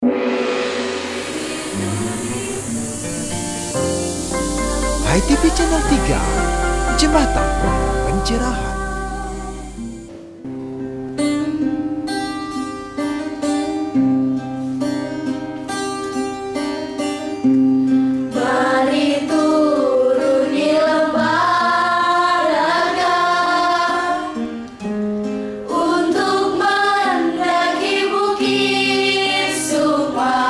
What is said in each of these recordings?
HiTV Channel 3, Jembatan Pencerahan. Mari turuni lembar raga untuk mendaki bukit Sukma,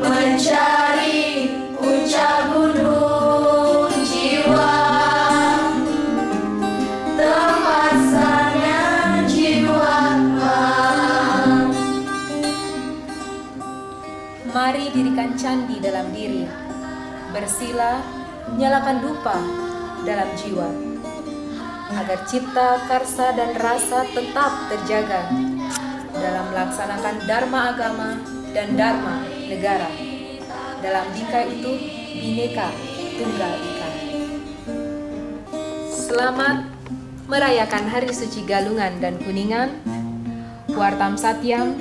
mencari puncak gunung jiwa, tempat sangat jiwa. Mari dirikan candi dalam diri, bersila, nyalakan dupa dalam jiwa, agar cipta, karsa, dan rasa tetap terjaga dalam melaksanakan dharma agama dan dharma negara. Dalam bingkai itu, Bhinneka Tunggal Ika. Selamat merayakan Hari Suci Galungan dan Kuningan, Wartam Satyam,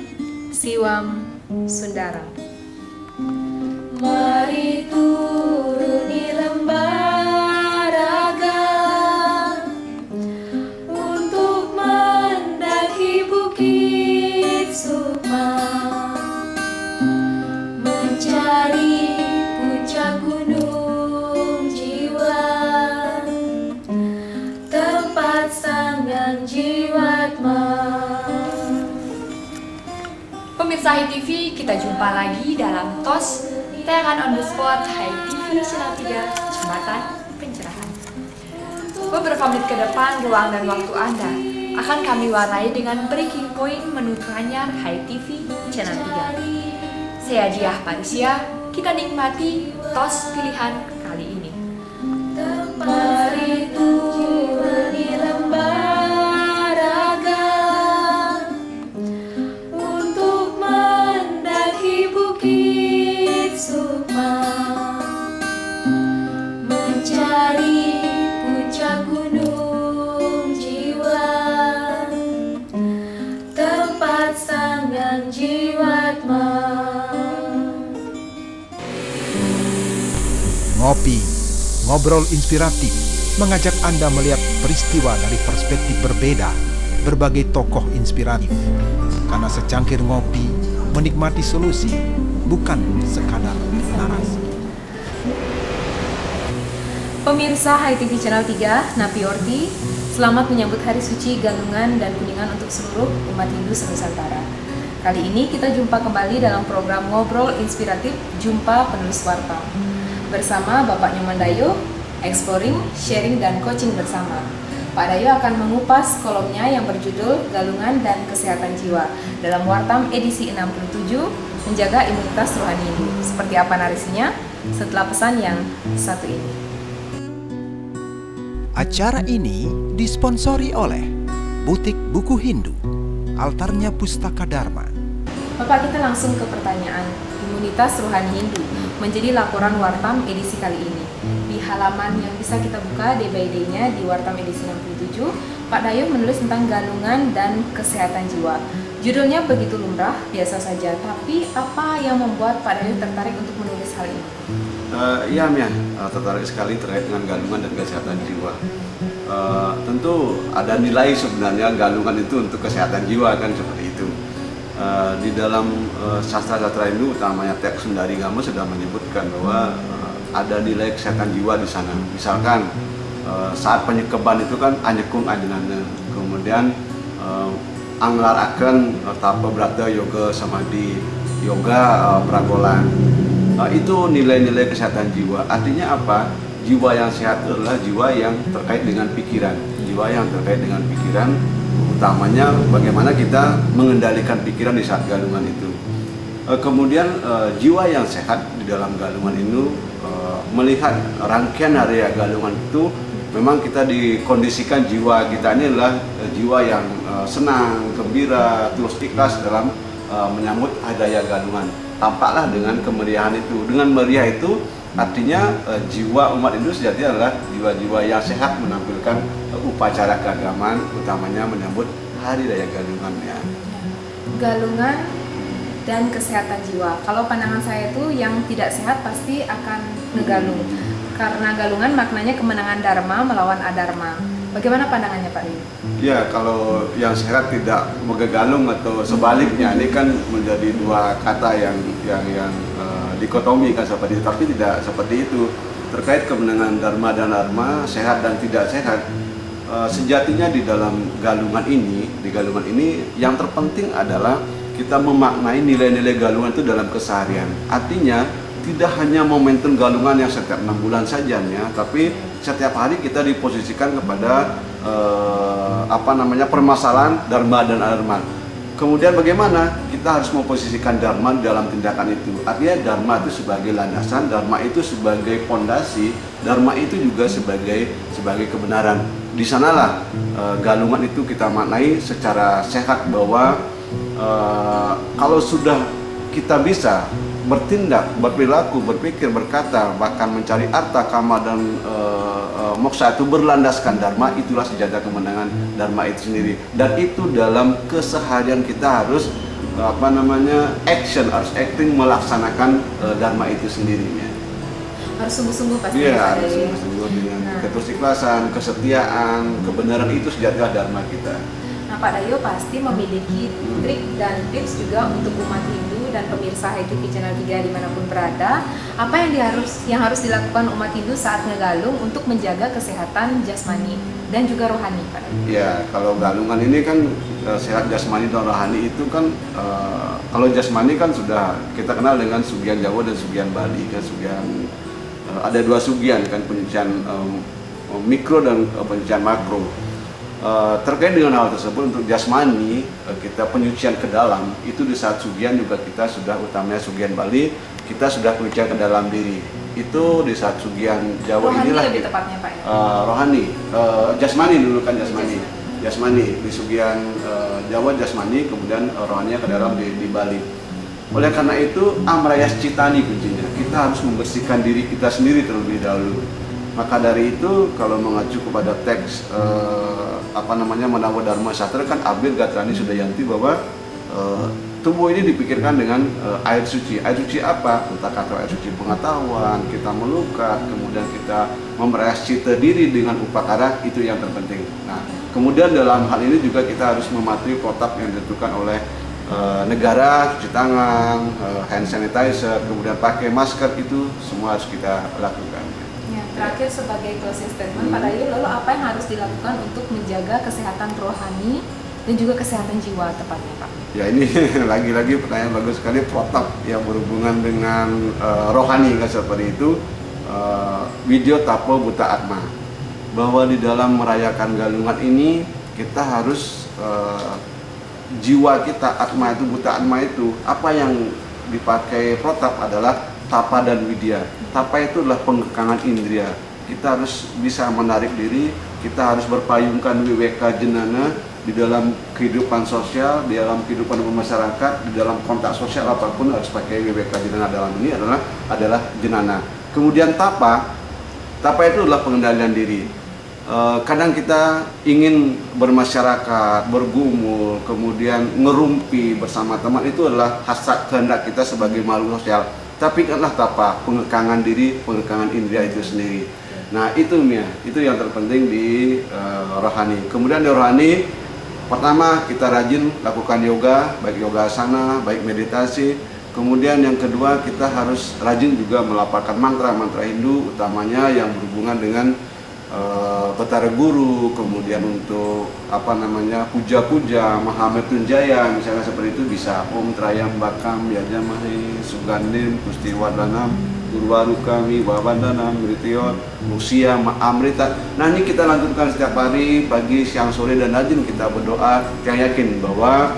Siwam Sundaram. Mari turuni lembar raga untuk mendaki bukit Sukma, mencari puncak gunung jiwa, tempat sanggang jiwatma. Pemirsa HiTV, kita jumpa lagi dalam TOS tayangan on the spot HiTV Channel 3, Jembatan Pencerahan. Beberapa menit ke depan, ruang dan waktu Anda akan kami warnai dengan breaking point menu teranyar HiTV Channel 3. Saya Diah Parisia, kita nikmati TOS pilihan kali ini. Mari turuni lembar raga untuk mendaki bukit Sukma, mencari puncak gunung jiwa, tempat sanggang jiwatma. Ngopi, ngobrol inspiratif, mengajak Anda melihat peristiwa dari perspektif berbeda, berbagai tokoh inspiratif. Karena secangkir ngopi, menikmati solusi, bukan sekadar narasi. Pemirsa HiTV Channel 3, Napi Orti, selamat menyambut Hari Suci Galungan dan Kuningan untuk seluruh umat Hindu se-Nusantara. Kali ini kita jumpa kembali dalam program Ngobrol Inspiratif Jumpa Penulis Warta bersama Bapak Nyoman Dayo, exploring, sharing, dan coaching bersama. Pak Dayo akan mengupas kolomnya yang berjudul Galungan dan Kesehatan Jiwa dalam Wartam edisi 67, Menjaga Imunitas Rohani Hindu. Seperti apa narasinya? Setelah pesan yang satu ini. Acara ini disponsori oleh Butik Buku Hindu, Altarnya Pustaka Dharma. Bapak, kita langsung ke pertanyaan imunitas rohani Hindu menjadi laporan Wartam edisi kali ini. Di halaman yang bisa kita buka day by day-nya di Wartam edisi 67, Pak Dayo menulis tentang galungan dan kesehatan jiwa. Judulnya begitu lumrah, biasa saja, tapi apa yang membuat Pak Dayo tertarik untuk menulis hal ini? Iya, Mia, tertarik sekali terkait dengan galungan dan kesehatan jiwa. Tentu ada nilai sebenarnya galungan itu untuk kesehatan jiwa, kan seperti itu. Di dalam sastra-sastra Hindu, utamanya teks Sundari Gama sudah menyebutkan bahwa ada nilai kesehatan jiwa di sana. Misalkan saat penyekeban itu kan anyekung ajenana, kemudian anglar akan tapa brata yoga samadhi, yoga pragolan. Itu nilai-nilai kesehatan jiwa. Artinya apa? Jiwa yang sehat adalah jiwa yang terkait dengan pikiran. Jiwa yang terkait dengan pikiran, utamanya bagaimana kita mengendalikan pikiran di saat galungan itu. Kemudian jiwa yang sehat di dalam galungan itu melihat rangkaian area galungan itu, memang kita dikondisikan jiwa kita ini adalah jiwa yang senang, gembira, terus ikhlas dalam menyambut hadaya galungan. Tampaklah dengan kemeriahan itu. Dengan meriah itu artinya jiwa umat Hindu sejati adalah jiwa-jiwa yang sehat menampilkan upacara keagamaan, utamanya menyambut Hari Raya Galungan ya. Galungan dan kesehatan jiwa. Kalau pandangan saya itu yang tidak sehat pasti akan ngegalung. Karena galungan maknanya kemenangan dharma melawan adharma. Bagaimana pandangannya Pak Rio? Ya, kalau yang sehat tidak menggegalung atau sebaliknya, ini kan menjadi dua kata yang dikotomi kan seperti itu, tapi tidak seperti itu. Terkait kemenangan dharma dan adharma, sehat dan tidak sehat, sejatinya di dalam galungan ini yang terpenting adalah kita memaknai nilai-nilai galungan itu dalam keseharian. Artinya tidak hanya momentum galungan yang setiap 6 bulan saja ya, tapi setiap hari kita diposisikan kepada permasalahan dharma dan adharma. Kemudian bagaimana kita harus memposisikan dharma dalam tindakan itu. Artinya dharma itu sebagai landasan, dharma itu sebagai fondasi, dharma itu juga sebagai kebenaran. Di sanalah galungan itu kita maknai secara sehat bahwa kalau sudah kita bisa bertindak, berperilaku, berpikir, berkata, bahkan mencari arta, kama dan moksa itu berlandaskan dharma, itulah senjata kemenangan dharma itu sendiri. Dan itu dalam keseharian kita harus harus acting melaksanakan dharma itu sendiri. Harus sungguh-sungguh pasti. Iya, harus sungguh-sungguh dengan keterikhlasan, kesetiaan, kebenaran itu senjata dharma kita. Nah, Pak Dayo pasti memiliki trik dan tips juga untuk umat Hindu dan pemirsa HiTV Channel 3 dimanapun berada. Apa yang harus dilakukan umat Hindu saat ngegalung untuk menjaga kesehatan jasmani dan juga rohani, Pak Dayo? Ya, kalau galungan ini kan sehat jasmani dan rohani itu kan kalau jasmani kan sudah kita kenal dengan sugian Jawa dan sugian Bali. Kan ada dua sugian kan, penyucian mikro dan penyucian makro. Terkait dengan hal tersebut, untuk jasmani kita penyucian ke dalam itu di saat sugian juga kita sudah, utamanya sugian Bali, kita sudah penyucian ke dalam diri. Itu di saat sugian Jawa rohani inilah lebih tepatnya Pak ya? Rohani, jasmani dulu kan jasmani di sugian Jawa jasmani, kemudian rohaninya ke dalam di Bali. Oleh karena itu amrayas citani kuncinya, kita harus membersihkan diri kita sendiri terlebih dahulu. Maka dari itu kalau mengacu kepada teks Manawa Dharma Sastra kan Abir Gatrani Sudayanti bahwa tubuh ini dipikirkan dengan air suci. Air suci apa? Entah kata air suci pengetahuan, kita melukat, kemudian kita memperayas cita diri dengan upakara, itu yang terpenting. Nah, kemudian dalam hal ini juga kita harus mematuhi protap yang ditentukan oleh negara, cuci tangan, hand sanitizer, kemudian pakai masker, itu semua harus kita lakukan. Terakhir sebagai closing statement Pak Dayo, lalu apa yang harus dilakukan untuk menjaga kesehatan rohani dan juga kesehatan jiwa tepatnya Pak? Ya, ini lagi-lagi pertanyaan bagus sekali, protap yang berhubungan dengan rohani kan seperti itu. Video tapo buta atma, bahwa di dalam merayakan galungan ini kita harus jiwa kita, atma itu, buta atma itu, apa yang dipakai protap adalah tapa dan widya. Tapa itu adalah pengekangan indria. Kita harus bisa menarik diri, kita harus berpayungkan weweka jenana di dalam kehidupan sosial, di dalam kehidupan masyarakat, di dalam kontak sosial apapun harus pakai weweka jenana. Dalam ini adalah jenana. Kemudian tapa itu adalah pengendalian diri. Kadang kita ingin bermasyarakat, bergumul, kemudian ngerumpi bersama teman, itu adalah hasrat kehendak kita sebagai makhluk sosial. Tapi adalah tapa, pengekangan diri, pengekangan indria itu sendiri. Nah, itu yang terpenting di rohani. Kemudian di rohani, pertama kita rajin lakukan yoga, baik yoga asana, baik meditasi. Kemudian yang kedua, kita harus rajin juga melafalkan mantra Hindu, utamanya yang berhubungan dengan Betara Guru, kemudian untuk puja-puja Mahamrityunjaya misalnya seperti itu bisa Om Trayambakam Yajamahe Sugandhim Pustiwardanam Gurwarukami Wabandanam Mritiyot Musia Amrita. Nah, ini kita lanjutkan setiap hari, pagi, siang, sore, dan rajin kita berdoa yang yakin bahwa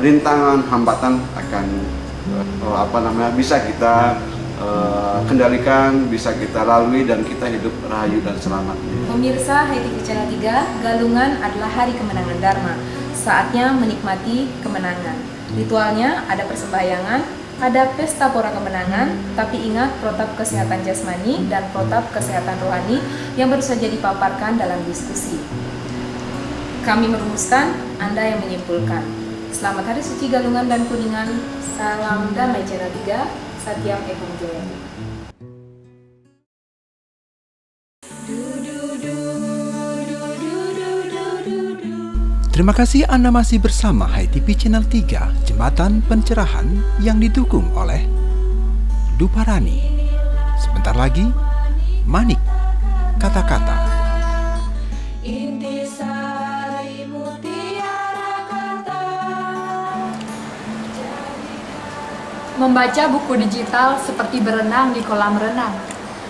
rintangan, hambatan akan bisa kita kendalikan, bisa kita lalui, dan kita hidup rahayu dan selamat. Pemirsa HiTV Channel 3, galungan adalah hari kemenangan Dharma. Saatnya menikmati kemenangan. Ritualnya ada persembahyangan, ada pesta pora kemenangan, tapi ingat protap kesehatan jasmani dan protap kesehatan rohani yang baru saja dipaparkan dalam diskusi. Kami merumuskan, Anda yang menyimpulkan. Selamat Hari Suci Galungan dan Kuningan. Salam damai Channel 3. Satyam Ehong Jayati. Terima kasih Anda masih bersama HiTV Channel 3, Jembatan Pencerahan yang didukung oleh Duparani. Sebentar lagi, Manik, kata-kata. Intisari mutiara kata. Membaca buku digital seperti berenang di kolam renang.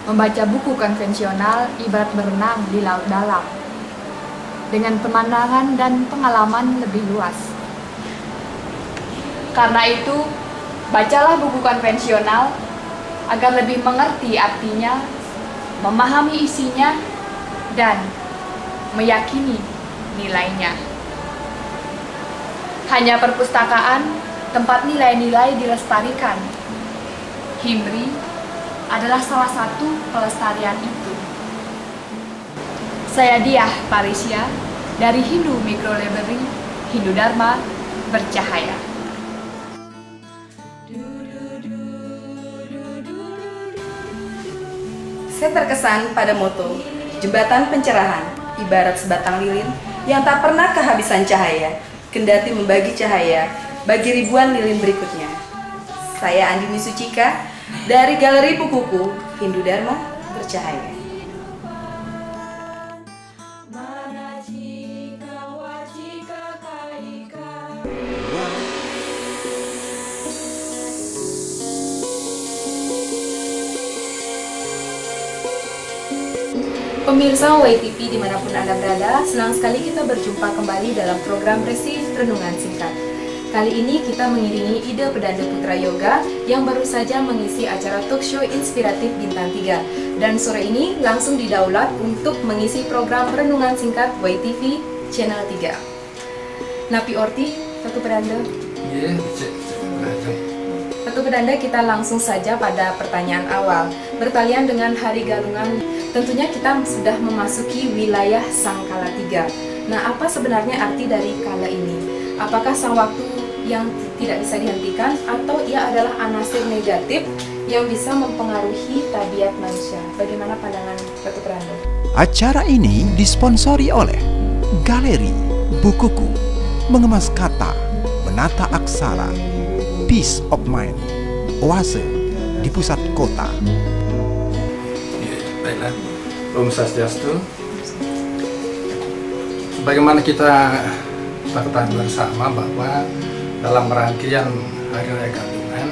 Membaca buku konvensional ibarat berenang di laut dalam, dengan pemandangan dan pengalaman lebih luas. Karena itu, bacalah buku konvensional agar lebih mengerti artinya, memahami isinya, dan meyakini nilainya. Hanya perpustakaan tempat nilai-nilai dilestarikan. Himri adalah salah satu pelestarian itu. Saya Diah Parisya dari Hindu Micro Library, Hindu Dharma Bercahaya. Saya terkesan pada moto Jembatan Pencerahan, ibarat sebatang lilin yang tak pernah kehabisan cahaya, kendati membagi cahaya bagi ribuan lilin berikutnya. Saya Andini Sucika dari Galeri Bukuku Hindu Dharma Bercahaya. Pemirsa WTV dimanapun Anda berada, senang sekali kita berjumpa kembali dalam program Resif Renungan Singkat. Kali ini kita mengiringi Ida Pedanda Putra Yoga yang baru saja mengisi acara talk show inspiratif Bintang 3. Dan sore ini langsung didaulat untuk mengisi program Renungan Singkat WTV Channel 3. Napi Orti, Ratu Pedanda. Iya, Ratu Pedanda, kita langsung saja pada pertanyaan awal. Bertalian dengan Hari Galungan, tentunya kita sudah memasuki wilayah Sang Kala 3. Nah, apa sebenarnya arti dari kala ini? Apakah sang waktu yang tidak bisa dihentikan atau ia adalah anasir negatif yang bisa mempengaruhi tabiat manusia? Bagaimana pandangan Ratu Pedanda? Acara ini disponsori oleh Galeri Bukuku, mengemas kata, menata aksara, Peace of Mind, Oase di pusat kota. Ya, baiklah. Om Swastiastu. Sebagaimana kita ketahui bersama bahwa dalam rangkaian Hari Raya Galungan,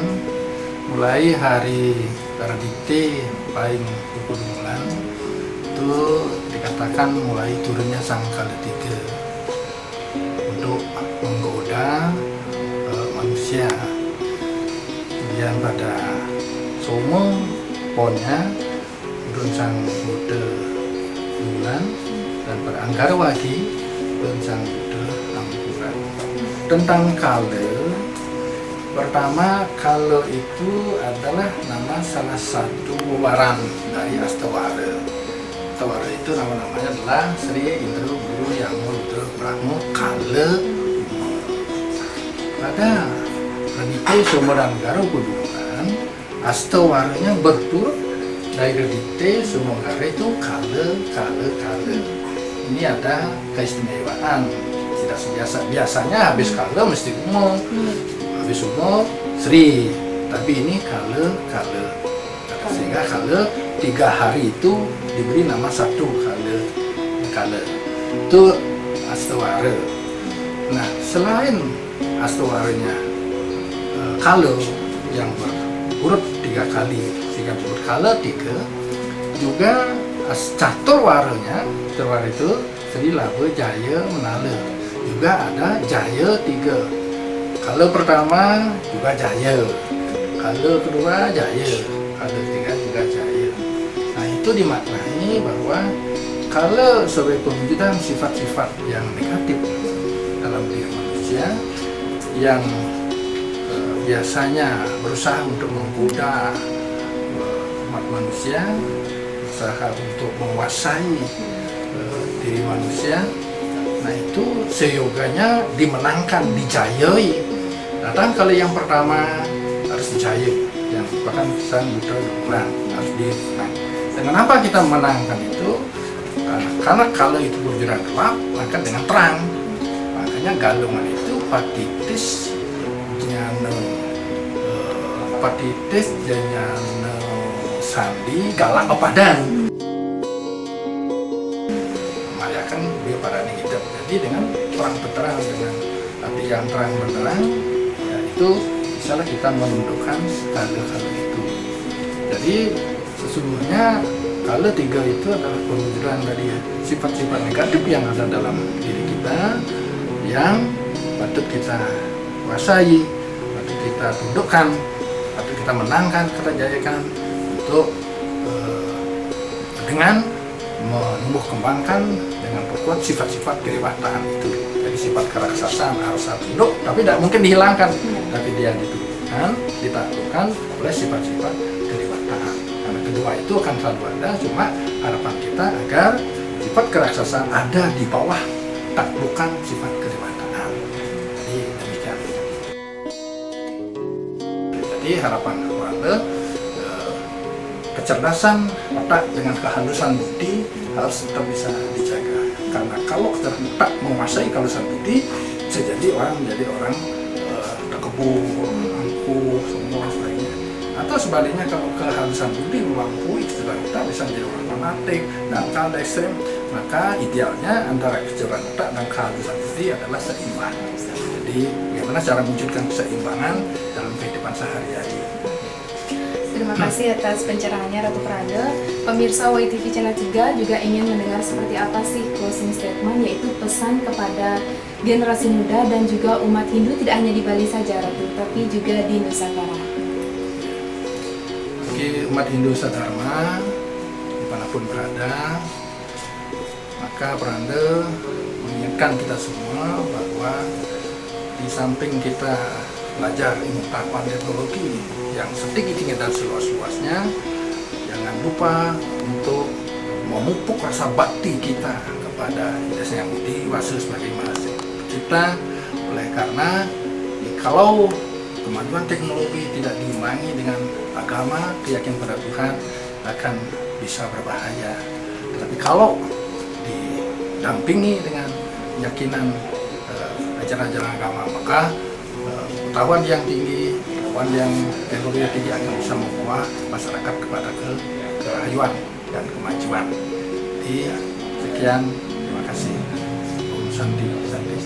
mulai hari Ardite paling 20 bulan itu dikatakan mulai turunnya Sang Kala 3 untuk menggoda manusia. Kemudian pada Somo ponnya turun Sang Buddha bulan, dan pada Anggarwagi turun Sang Buddha Angguran. Tentang kala, pertama kala itu adalah nama salah satu waran dari Astawara. Astawara itu nama-namanya adalah Sri Indra Guru Yamo Rudra Brahmo Kala. Pada Radite Somo dan Garo Kudungan, Astawaranya berturut dari Radite Somo Garo itu kala. Ini ada keistimewaan, tidak biasa. Biasanya habis kala mesti umo, habis umo Sri, tapi ini kala. Sehingga kala 3 hari itu diberi nama satu kala. Itu Astawara. Nah, selain Astawaranya kala yang berurut 3 kali, sehingga berkala 3, juga caturwaranya, caturwara itu Sri Laba Jaya Menala, juga ada Jaya 3. Kala pertama juga Jaya, kala kedua Jaya, kala ketiga juga Jaya. Nah, itu dimaknai bahwa kala sebagai pewujudan sifat-sifat yang negatif dalam diri manusia yang biasanya berusaha untuk menggoda umat manusia, berusaha untuk menguasai diri manusia. Nah itu seyoganya dimenangkan, dijayai. Nah kalau yang pertama harus dijayai, yang bahkan sang Buddha bilang harus dimenang. Dan kenapa kita menangkan itu? Karena kalau itu berjalan gelap, maka dengan terang. Makanya galungan itu patitis janyana sandi galak padan. Kan dia pada hidup. Jadi dengan terang benderang, dengan hati yang terang benderang, ya itu misalnya kita menundukkan hal-hal itu. Jadi sesungguhnya kalau tiga itu adalah perwujudan dari sifat-sifat negatif yang ada dalam diri kita, yang patut kita kuasai, patut kita tundukkan, patut kita menangkan, kita jayakan untuk dengan menumbuh kembangkan dengan perkuat sifat-sifat kewibawaan itu. Jadi sifat keraksasaan harus tunduk, tapi tidak mungkin dihilangkan, tapi dia ditundukkan, ditaklukkan oleh sifat-sifat kewibawaan. Karena kedua itu akan selalu ada, cuma harapan kita agar sifat keraksasaan ada di bawah taklukan sifat kewibawaan. Jadi demikian. Jadi harapan keluarga, kecerdasan otak dengan kehalusan budi harus tetap bisa dijaga. Karena kalau otak menguasai kehalusan budi, bisa jadi orang menjadi orang terkebur, angkuh, semua sebagainya. Atau sebaliknya kalau kehalusan budi melampaui kecerdasan otak, bisa menjadi orang fanatik, dangkal, ekstrem. Maka idealnya antara kecerdasan otak dan kehalusan budi adalah seimbang. Jadi bagaimana cara mewujudkan keseimbangan dalam kehidupan sehari-hari. Terima kasih atas pencerahannya Ratu Prada. Pemirsa YTV Channel 3 juga ingin mendengar seperti apa sih closing statement, yaitu pesan kepada generasi muda dan juga umat Hindu, tidak hanya di Bali saja Ratu, tapi juga di Nusantara. Bagi umat Hindu Sadharma dimanapun berada, maka Pranda mengingatkan kita semua bahwa di samping kita belajar ilmu pengetahuan teknologi yang setinggi-tinggi dan seluas-luasnya, jangan lupa untuk memupuk rasa bakti kita kepada Ida Yang Budi Wasu sebagai mahasiswa kita. Oleh karena kalau kemajuan teknologi tidak diimbangi dengan agama, keyakinan pada Tuhan, akan bisa berbahaya. Tetapi kalau didampingi dengan keyakinan ajaran-ajaran agama, maka pengetahuan yang tinggi, pengetahuan yang teknologi yang tinggi akan bisa membawa masyarakat kepada kerayuan dan kemajuan. Jadi sekian, terima kasih. Om Santi, Santi.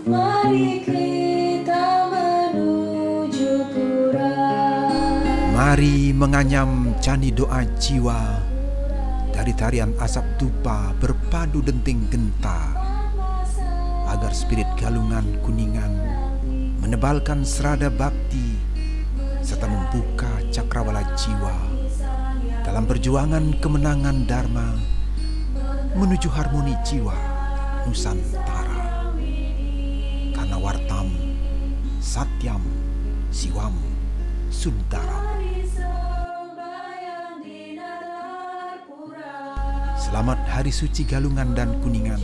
Mari kita menuju pura. Mari menganyam candi doa jiwa. Dari tarian asap dupa berpadu denting genta, agar spirit galungan kuningan menebalkan serada bakti serta membuka cakrawala jiwa dalam perjuangan kemenangan dharma menuju harmoni jiwa Nusantara. Karena wartam, satyam, siwam, sundaram. Selamat Hari Suci Galungan dan Kuningan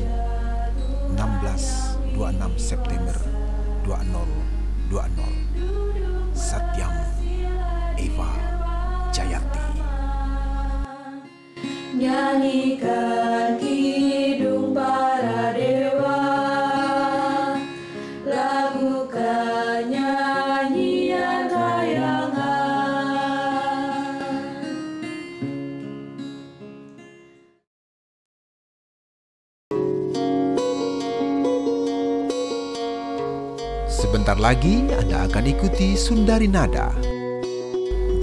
16-26 September 2020. Satyam Eva Jayati. Nyanyikan kidung para dewa, lakukan nyanyian kayangan. Sebentar lagi Anda akan ikuti Sundari Nada,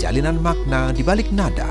jalinan makna di balik nada.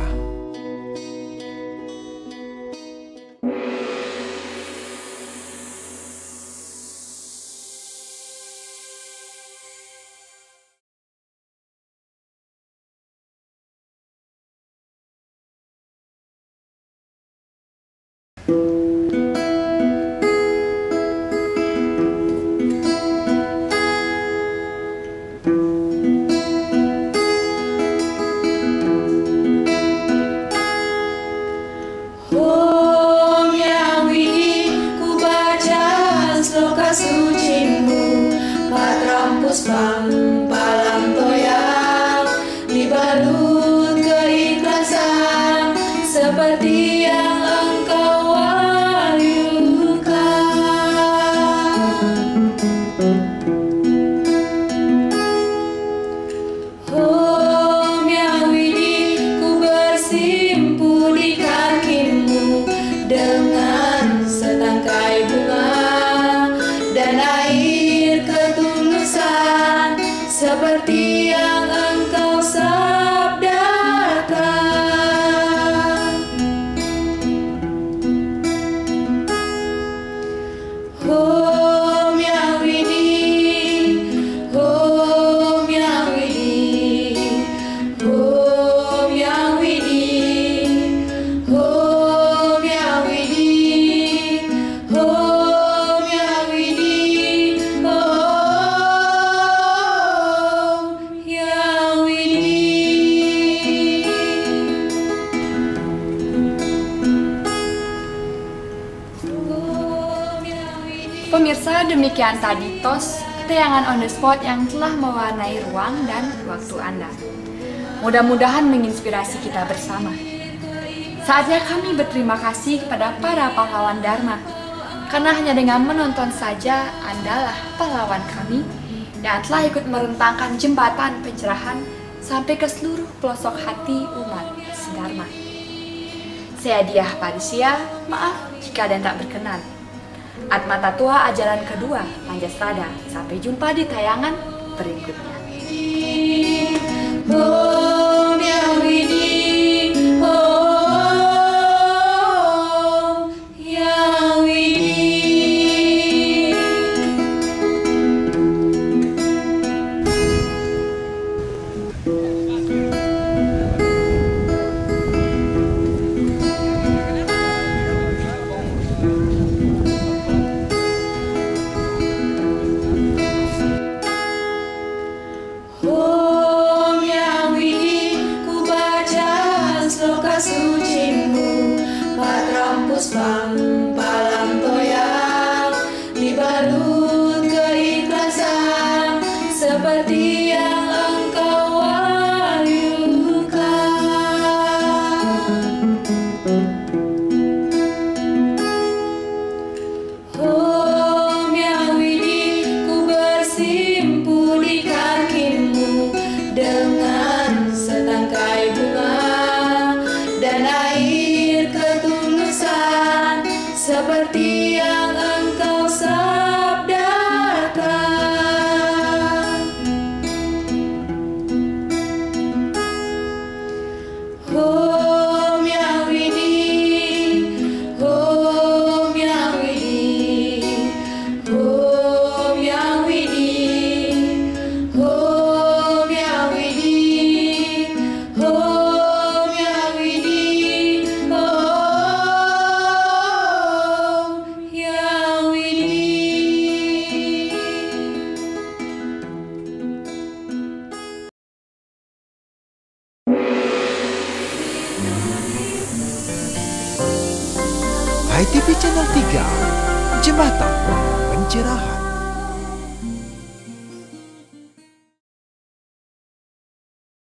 Pemirsa, demikian tadi TOS, tayangan on the spot yang telah mewarnai ruang dan waktu Anda. Mudah-mudahan menginspirasi kita bersama. Saatnya kami berterima kasih kepada para pahlawan Dharma, karena hanya dengan menonton saja Andalah pahlawan kami yang telah ikut merentangkan jembatan pencerahan sampai ke seluruh pelosok hati umat sedharma. Saya Diah Parisia, maaf jika ada yang tak berkenan. Atma Tatua ajaran kedua Panjasrada. Sampai jumpa di tayangan berikutnya. Om Yang Widi, Om Yang Widi. Om Yang Widi, ku baca sloka sucimu, Patram Puspang Palam Toyang, dibalut keikhlasan seperti yang engkau wahyukan. Om Yang Widi, ku bersimpu di kakimu dengan setangkai bunga dan air ketulusan seperti yang engkau sabdakan. Om Yang Widi, Om Yang Widi, Om Yang Widi, Om Yang Widi, Om Yang Widi, Om Yang Widi. HiTV Channel 3, Jembatan Pencerahan.